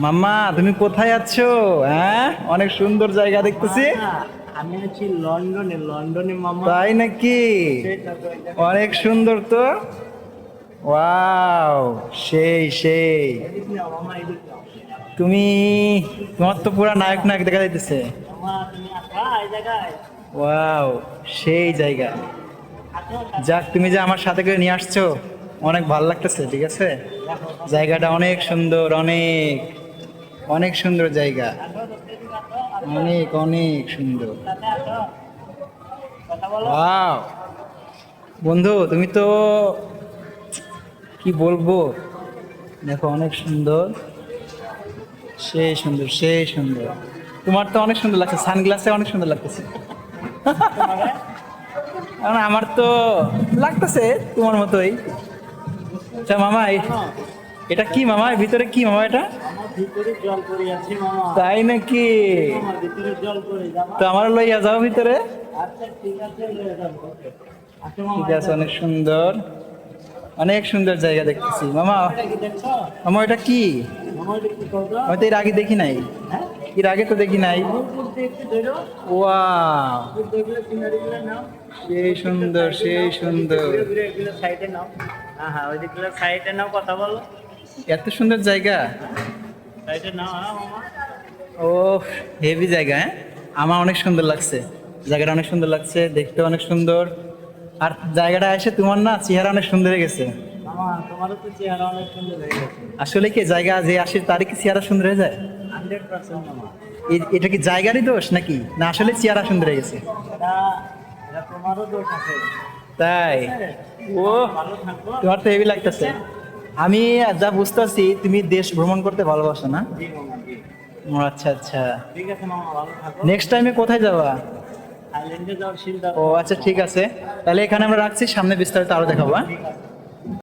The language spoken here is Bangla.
মাম্মা তুমি কোথায় আছো? হ্যাঁ, অনেক সুন্দর জায়গা দেখতেছি। আমি আছি লন্ডনে। লন্ডনে মামা। তাই নাকি? সেটা তো এটা অনেক সুন্দর তো। ওয়াও, সেই সেই। এদিক নাও মামা, এদিক নাও। তুমি, তোমার তো পুরা নায়ক নায়ক দেখা যাইতেছে। মামা তুমি আসা এই জায়গায়। ওয়াও, সেই জায়গা। আসো যাক, তুমি যে আমার সাথে করে নিয়ে আসছো, অনেক ভালো লাগতেছে। ঠিক আছে, দেখো জায়গাটা অনেক সুন্দর, অনেক অনেক সুন্দর জায়গা, আসো এদিকে আসো, আসো অনেক অনেক সুন্দর। সাথে আসো, কথা বলো। ওয়াও বন্ধু, তুমি তো কি বলবো, দেখো অনেক সুন্দর, সেই সুন্দর, সেই সুন্দর। তোমার তো অনেক সুন্দর লাগছে, সানগ্লাসে অনেক সুন্দর লাগতেছে। তোমাকে কারণ আমার তো লাগতেছে তোমার মতোই। আচ্ছা মামা, জানো এটা কি মামা? এর ভিতরে কি মামা এটা? আমার ভিতরে জল পড়ে আছে মামা। তাই নাকি? আমার ভিতরে জল পড়ে যাবো। তো আমার লইয়া যাও ভিতরে। আচ্ছা ঠিক আছে, লয়ে যাবো। ওকে আসো ঠিক মামা, আছে, অনেক সুন্দর, অনেক সুন্দর জায়গা দেখতেছি মামা। এটা কি দেখছো? মামা এটা কি? মামা এটা কি করছো? আমি তো এর আগে দেখি নাই, হ্যাঁ, এর আগে তো দেখি নাই। উপর দিয়ে একটু ধরো। ওয়াও, দেখলে সিনারিগুলো নাও। সেই সুন্দর, সেই সুন্দর। ঘুরে ঘুরে এগুলো সাইডে নাও। হ্যাঁ হ্যাঁ, ওই দিকগুলো সাইডে নাও, কথা বলো। এত সুন্দর জায়গা। সাইডে নাও, হ্যাঁ মামা। ও, হেভি জায়গা। হ্যাঁ, আমার অনেক সুন্দর লাগছে, জায়গাটা অনেক সুন্দর লাগছে, দেখতে অনেক সুন্দর। আর জায়গাটা এসে তোমার না চেহারা অনেক সুন্দর হয়ে গেছে। মামা তোমারও তো চেহারা অনেক সুন্দর হয়ে গেছে। আসলে কি জায়গা যে আসে তারই কি চেহারা সুন্দর হয়ে যায়? 100% মামা। এটা কি জায়গারই দোষ নাকি, না আসলে চেহারা সুন্দর হয়ে গেছে? এটা এটা তোমারও দোষ আছে। তাই? ও, ভালো থাকবো। তোমার তো হেভি লাগতেছে। আমি যা বুঝতেছি তুমি দেশ ভ্রমণ করতে ভালোবাসো না? জি মামা, জি। ও আচ্ছা আচ্ছা। ঠিক আছে মামা, ভালো থাকো। নেক্সট টাইমে কোথায় যাবা? থাইল্যান্ডে যাওয়ার চিন্তা। ও আচ্ছা, ঠিক আছে, তাহলে এখানে আমরা রাখছি, সামনে বিস্তারিত আরো দেখাবো। হ্যাঁ? ঠিক আছে।